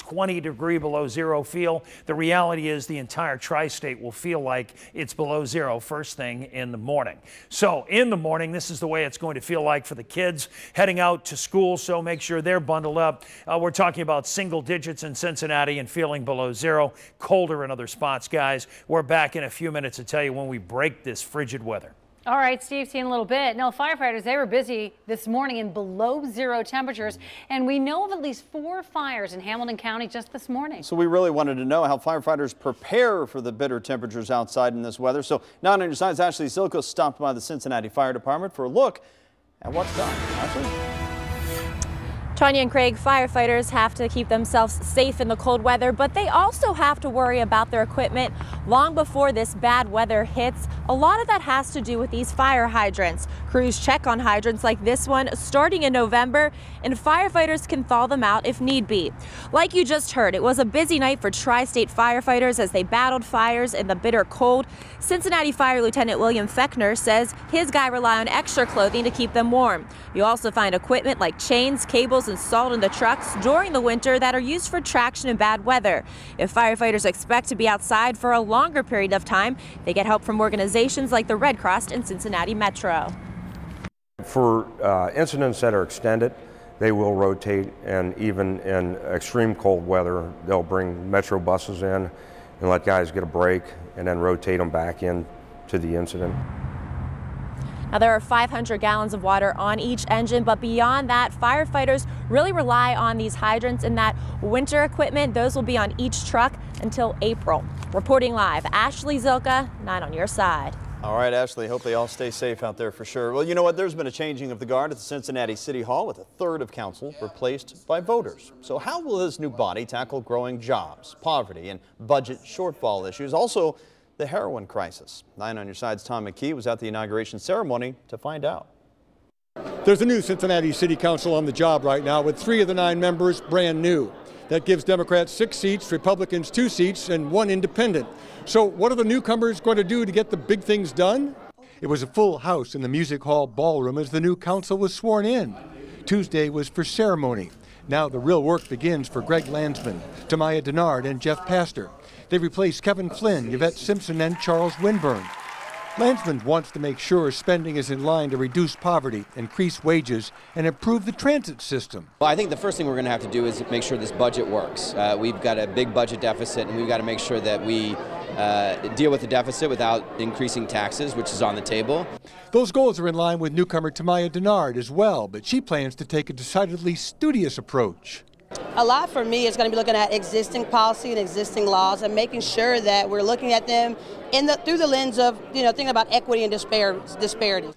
20-degree below zero feel. The reality is the entire tri-state will feel like it's below zero first thing in the morning. So in the morning, this is the way it's going to feel like for the kids heading out to school, so make sure they're bundled up. We're talking about single digits in Cincinnati and feeling below zero. Colder in other spots, guys. We're back in a few minutes to tell you when we break this frigid weather. All right, Steve, see you in a little bit. No, firefighters, they were busy this morning in below zero temperatures, and we know of at least 4 fires in Hamilton County just this morning. So we really wanted to know how firefighters prepare for the bitter temperatures outside in this weather. So now on your sides, Ashley Zilka stopped by the Cincinnati Fire Department for a look at what's done. Ashley? Tanya and Craig, firefighters have to keep themselves safe in the cold weather, but they also have to worry about their equipment long before this bad weather hits. A lot of that has to do with these fire hydrants. Crews check on hydrants like this one starting in November, and firefighters can thaw them out if need be. Like you just heard, it was a busy night for tri-state firefighters as they battled fires in the bitter cold. Cincinnati Fire Lieutenant William Fechner says his guy rely on extra clothing to keep them warm. You also find equipment like chains, cables, and salt in the trucks during the winter that are used for traction in bad weather. If firefighters expect to be outside for a longer period of time, they get help from organizations like the Red Cross and Cincinnati Metro. For incidents that are extended, they will rotate, and even in extreme cold weather, they'll bring Metro buses in and let guys get a break and then rotate them back in to the incident. Now, there are 500 gallons of water on each engine, but beyond that, firefighters really rely on these hydrants and that winter equipment. Those will be on each truck until April. Reporting live, Ashley Zilka, 9 on your side. All right, Ashley, hope they all stay safe out there for sure. Well, you know what? There's been a changing of the guard at the Cincinnati City Hall with a third of council replaced by voters. So how will this new body tackle growing jobs, poverty, and budget shortfall issues? Also, the heroin crisis. 9 on your side's Tom McKee was at the inauguration ceremony to find out. There's a new Cincinnati City Council on the job right now with 3 of the 9 members brand new. That gives Democrats 6 seats, Republicans 2 seats, and 1 independent. So what are the newcomers going to do to get the big things done? It was a full house in the Music Hall ballroom as the new council was sworn in. Tuesday was for ceremony. Now the real work begins for Greg Landsman, Tamaya Denard, and Jeff Pastor. They replaced Kevin Flynn, Yvette Simpson, and Charles Winburn. Landsman wants to make sure spending is in line to reduce poverty, increase wages, and improve the transit system. Well, I think the first thing we're going to have to do is make sure this budget works. We've got a big budget deficit, and we've got to make sure that we deal with the deficit without increasing taxes, which is on the table. Those goals are in line with newcomer Tamaya Denard as well, but she plans to take a decidedly studious approach. A lot for me is going to be looking at existing policy and existing laws and making sure that we're looking at them through the lens of, thinking about equity and disparity.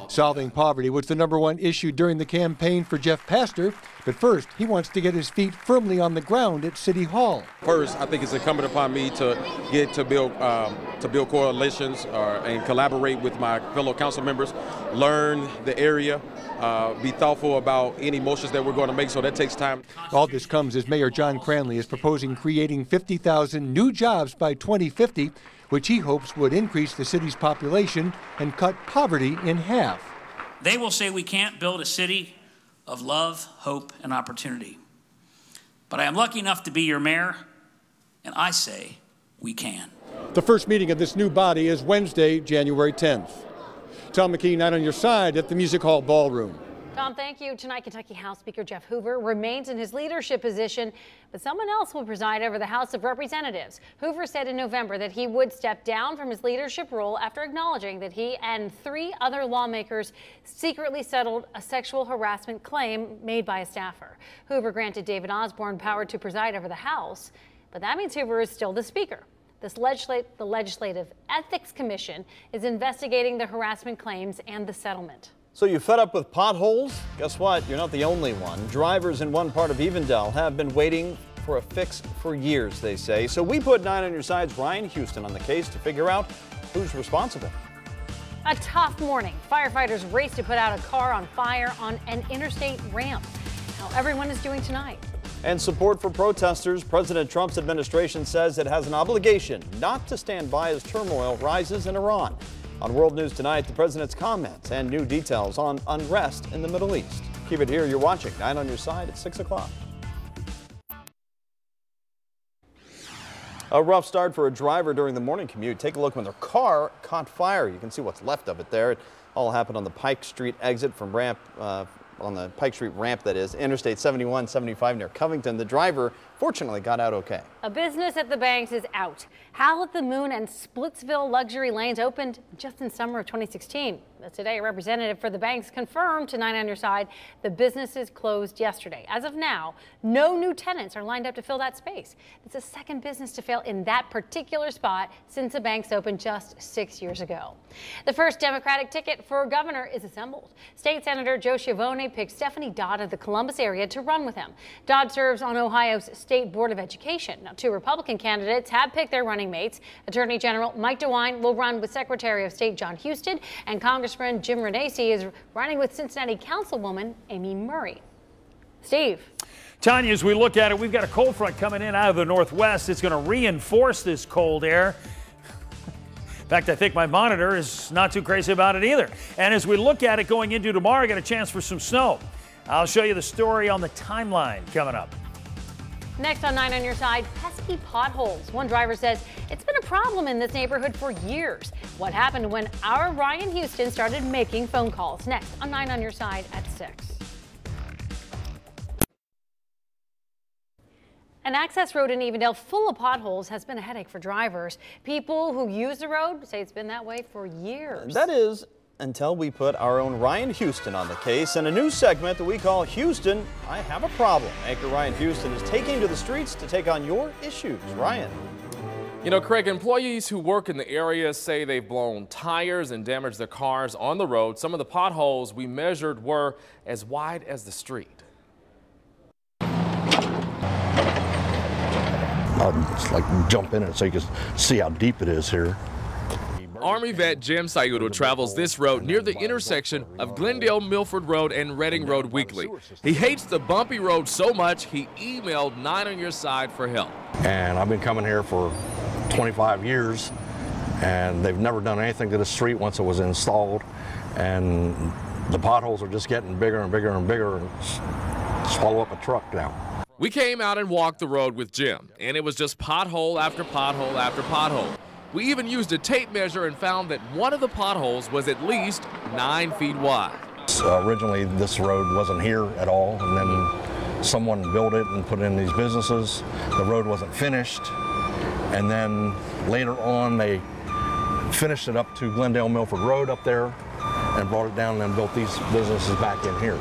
Solving poverty was the #1 issue during the campaign for Jeff Pastor, but first he wants to get his feet firmly on the ground at City Hall. First, I think it's incumbent upon me to build coalitions and collaborate with my fellow council members, learn the area, be thoughtful about any motions that we're going to make, so that takes time. All this comes as Mayor John Cranley is proposing creating 50,000 new jobs by 2050, which he hopes would increase the city's population and cut poverty in half. They will say we can't build a city of love, hope, and opportunity. But I am lucky enough to be your mayor, and I say we can. The first meeting of this new body is Wednesday, January 10th. Tom McKee, 9 on your side at the Music Hall Ballroom. Tom, thank you. Tonight, Kentucky House Speaker Jeff Hoover remains in his leadership position, but someone else will preside over the House of Representatives. Hoover said in November that he would step down from his leadership role after acknowledging that he and 3 other lawmakers secretly settled a sexual harassment claim made by a staffer. Hoover granted David Osborne power to preside over the House, but that means Hoover is still the Speaker. The Legislative Ethics Commission is investigating the harassment claims and the settlement. So you fed up with potholes? Guess what? You're not the only one. Drivers in one part of Evendell have been waiting for a fix for years, they say. So we put 9 on your side's Ryan Houston on the case to figure out who's responsible. A tough morning. Firefighters raced to put out a car on fire on an interstate ramp. How everyone is doing tonight. And support for protesters. President Trump's administration says it has an obligation not to stand by as turmoil rises in Iran. On World News Tonight, the president's comments and new details on unrest in the Middle East. Keep it here. You're watching 9 on your side at 6 o'clock. A rough start for a driver during the morning commute. Take a look when their car caught fire. You can see what's left of it there. It all happened on the Pike Street exit from on the Pike Street ramp, that is, Interstate 71, 75 near Covington. The driver fortunately got out okay. A business at the Banks is out. Howl at the Moon and Splitsville luxury lanes opened just in summer of 2016. But today, a representative for the Banks confirmed to 9 on Your Side the businesses closed yesterday. As of now, no new tenants are lined up to fill that space. It's the second business to fail in that particular spot since the Banks opened just 6 years ago. The first Democratic ticket for governor is assembled. State Senator Joe Schiavone picked Stephanie Dodd of the Columbus area to run with him. Dodd serves on Ohio's State Board of Education. Now, 2 Republican candidates have picked their running mates. Attorney General Mike DeWine will run with Secretary of State John Husted, and Congressman Jim Renacci is running with Cincinnati Councilwoman Amy Murray. Steve. Tanya, as we look at it, we've got a cold front coming in out of the northwest. It's going to reinforce this cold air. In fact, I think my monitor is not too crazy about it either. And as we look at it going into tomorrow, I got a chance for some snow. I'll show you the story on the timeline coming up. Next on 9 on Your Side, pesky potholes. One driver says it's been a problem in this neighborhood for years. What happened when our Ryan Houston started making phone calls? Next on 9 on Your Side at 6. An access road in Evendale full of potholes has been a headache for drivers. People who use the road say it's been that way for years. That is, until we put our own Ryan Houston on the case in a new segment that we call Houston, I Have a Problem. Anchor Ryan Houston is taking to the streets to take on your issues. Ryan. You know, Craig, employees who work in the area say they've blown tires and damaged their cars on the road. Some of the potholes we measured were as wide as the street. I'll just like jump in it so you can see how deep it is here. Army vet Jim Sayudo travels this road near the intersection of Glendale Milford Road and Reading Road weekly. He hates the bumpy road so much he emailed 9 on Your Side for help. And I've been coming here for 25 years and they've never done anything to the street once it was installed, and the potholes are just getting bigger and bigger and bigger and swallow up a truck now. We came out and walked the road with Jim, and it was just pothole after pothole after pothole. We even used a tape measure and found that one of the potholes was at least 9 feet wide. Originally, this road wasn't here at all, and then someone built it and put in these businesses. The road wasn't finished, and then later on they finished it up to Glendale Milford Road up there and brought it down and then built these businesses back in here.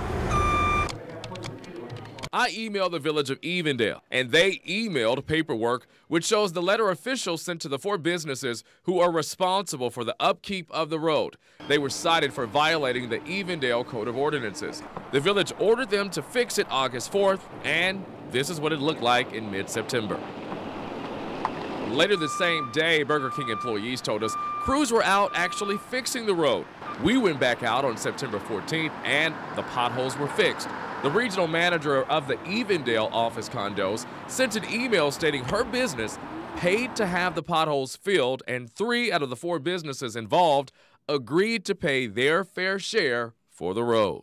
I emailed the village of Evendale, and they emailed paperwork which shows the letter officials sent to the 4 businesses who are responsible for the upkeep of the road. They were cited for violating the Evendale Code of Ordinances. The village ordered them to fix it August 4th, and this is what it looked like in mid-September. Later the same day, Burger King employees told us crews were out actually fixing the road. We went back out on September 14th, and the potholes were fixed. The regional manager of the Evendale office condos sent an email stating her business paid to have the potholes filled, and 3 out of the 4 businesses involved agreed to pay their fair share for the road.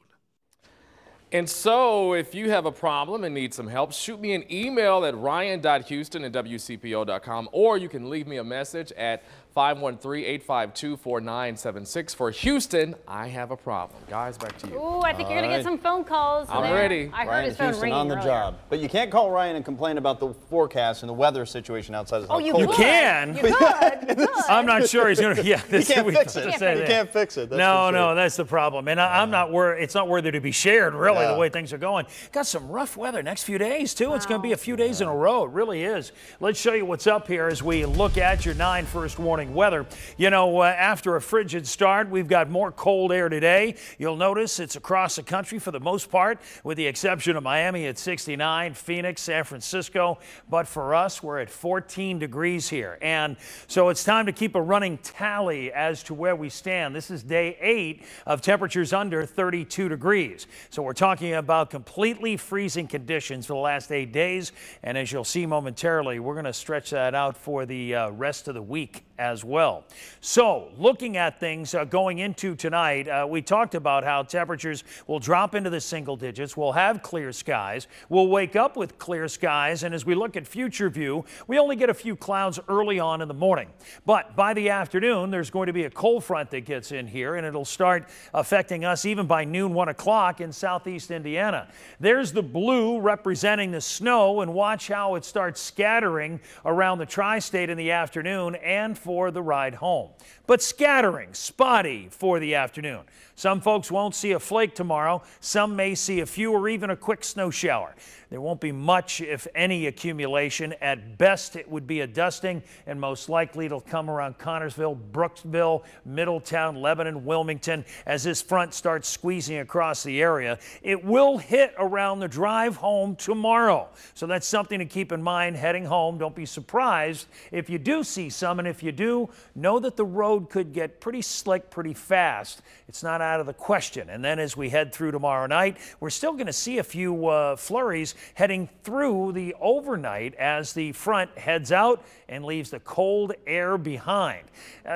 And so, if you have a problem and need some help, shoot me an email at ryan.houston@wcpo.com, or you can leave me a message at 513-852-4976. For Houston, I Have a Problem. Guys, back to you. Ooh, I think you're going to get some phone calls. I'm ready. I heard his phone Houston ringing on the earlier. job. But you can't call Ryan and complain about the forecast and the weather situation outside. Oh, you cold could. You can. You could. I'm not sure he's going to. Yeah, You can't fix it. You You can't fix it. That's No, for sure. no, that's the problem. And I'm not worried. It's not worthy to be shared, really, the way things are going. Got some rough weather next few days, too. Wow. It's going to be a few days in a row. It really is. Let's show you what's up here as we look at your 9 first warning weather. You know, after a frigid start, we've got more cold air today. You'll notice it's across the country for the most part, with the exception of Miami at 69, Phoenix, San Francisco. But for us, we're at 14 degrees here. And so it's time to keep a running tally as to where we stand. This is day 8 of temperatures under 32 degrees. So we're talking about completely freezing conditions for the last 8 days. And as you'll see momentarily, we're going to stretch that out for the rest of the week. as well. So looking at things going into tonight, we talked about how temperatures will drop into the single digits. We'll have clear skies. We'll wake up with clear skies. And as we look at future view, we only get a few clouds early on in the morning. But by the afternoon, there's going to be a cold front that gets in here, and it'll start affecting us even by noon, 1 o'clock in southeast Indiana. There's the blue representing the snow, and watch how it starts scattering around the tri-state in the afternoon and for the ride home. But scattering, spotty for the afternoon. Some folks won't see a flake tomorrow. Some may see a few or even a quick snow shower. There won't be much, if any, accumulation. At best, it would be a dusting, and most likely it'll come around Connorsville, Brooksville, Middletown, Lebanon, Wilmington. As this front starts squeezing across the area, it will hit around the drive home tomorrow. So that's something to keep in mind heading home. Don't be surprised if you do see some, and if you do, know that the road could get pretty slick pretty fast. It's not out of the question. And then as we head through tomorrow night, we're still going to see a few flurries heading through the overnight as the front heads out and leaves the cold air behind.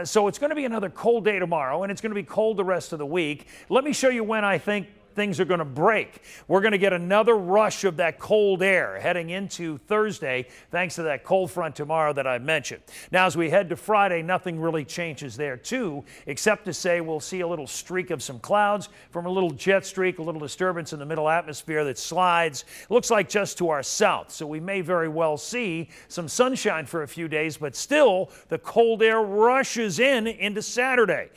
So it's going to be another cold day tomorrow, and it's going to be cold the rest of the week. Let me show you when I think things are going to break. We're going to get another rush of that cold air heading into Thursday, thanks to that cold front tomorrow that I mentioned. Now, as we head to Friday, nothing really changes there too, except to say we'll see a little streak of some clouds from a little jet streak, a little disturbance in the middle atmosphere that slides. Looks like just to our south, so we may very well see some sunshine for a few days, but still the cold air rushes into Saturday.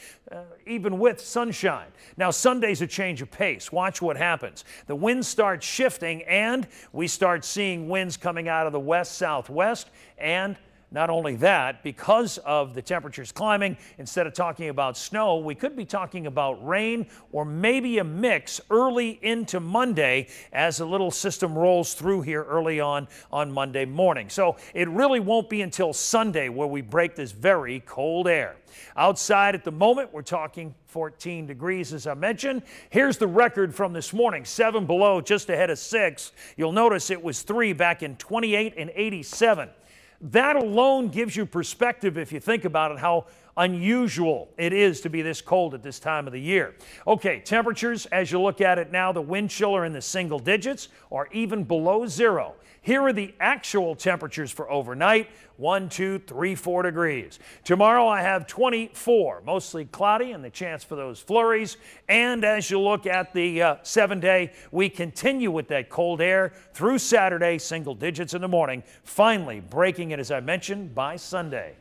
Even with sunshine. Now, Sunday's a change of pace. Watch what happens. The winds start shifting, and we start seeing winds coming out of the west-southwest. And not only that, because of the temperatures climbing, instead of talking about snow, we could be talking about rain or maybe a mix early into Monday as the little system rolls through here early on Monday morning. So it really won't be until Sunday where we break this very cold air. Outside at the moment, we're talking 14 degrees, as I mentioned. Here's the record from this morning, 7 below, just ahead of 6. You'll notice it was 3 back in 28 and 87. That alone gives you perspective, if you think about it, how unusual it is to be this cold at this time of the year. Okay, temperatures, as you look at it now, the wind chill are in the single digits or even below 0. Here are the actual temperatures for overnight, 1, 2, 3, 4 degrees. Tomorrow I have 24, mostly cloudy and the chance for those flurries. And as you look at the 7-day, we continue with that cold air through Saturday, single digits in the morning, finally breaking it, as I mentioned, by Sunday.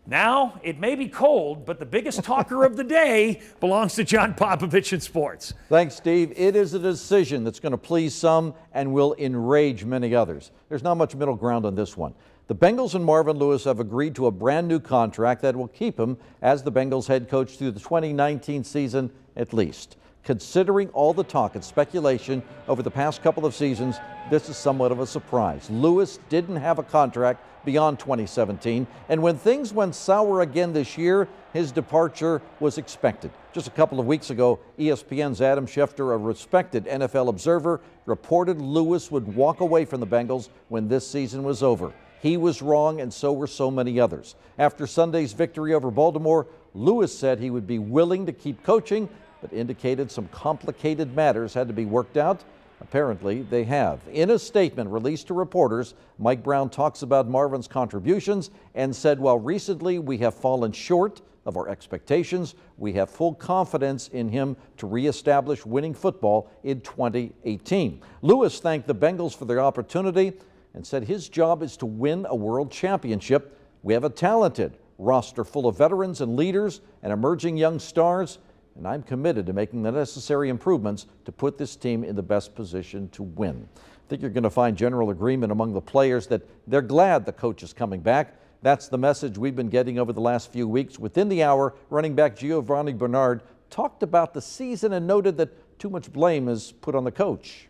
Now, it may be cold, but the biggest talker of the day belongs to John Popovich in sports. Thanks, Steve. It is a decision that's going to please some and will enrage many others. There's not much middle ground on this one. The Bengals and Marvin Lewis have agreed to a brand new contract that will keep him as the Bengals head coach through the 2019 season at least. Considering all the talk and speculation over the past couple of seasons, this is somewhat of a surprise. Lewis didn't have a contract beyond 2017, and when things went sour again this year, his departure was expected. Just a couple of weeks ago, ESPN's Adam Schefter, a respected NFL observer, reported Lewis would walk away from the Bengals when this season was over. He was wrong, and so were so many others. After Sunday's victory over Baltimore, Lewis said he would be willing to keep coaching, but indicated some complicated matters had to be worked out. Apparently, they have. In a statement released to reporters, Mike Brown talks about Marvin's contributions and said, while recently we have fallen short of our expectations, we have full confidence in him to reestablish winning football in 2018. Lewis thanked the Bengals for their opportunity and said his job is to win a world championship. We have a talented roster full of veterans and leaders and emerging young stars, and I'm committed to making the necessary improvements to put this team in the best position to win. I think you're going to find general agreement among the players that they're glad the coach is coming back. That's the message we've been getting over the last few weeks. Within the hour, running back Giovanni Bernard talked about the season and noted that too much blame is put on the coach.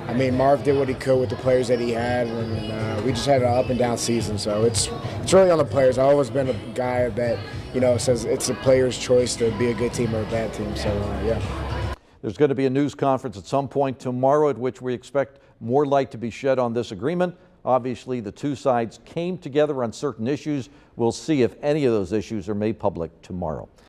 I mean, Marv did what he could with the players that he had, and we just had an up and down season. So it's really on the players. I've always been a guy that, you know, says it's a player's choice to be a good team or a bad team. So yeah. There's going to be a news conference at some point tomorrow at which we expect more light to be shed on this agreement. Obviously, the two sides came together on certain issues. We'll see if any of those issues are made public tomorrow.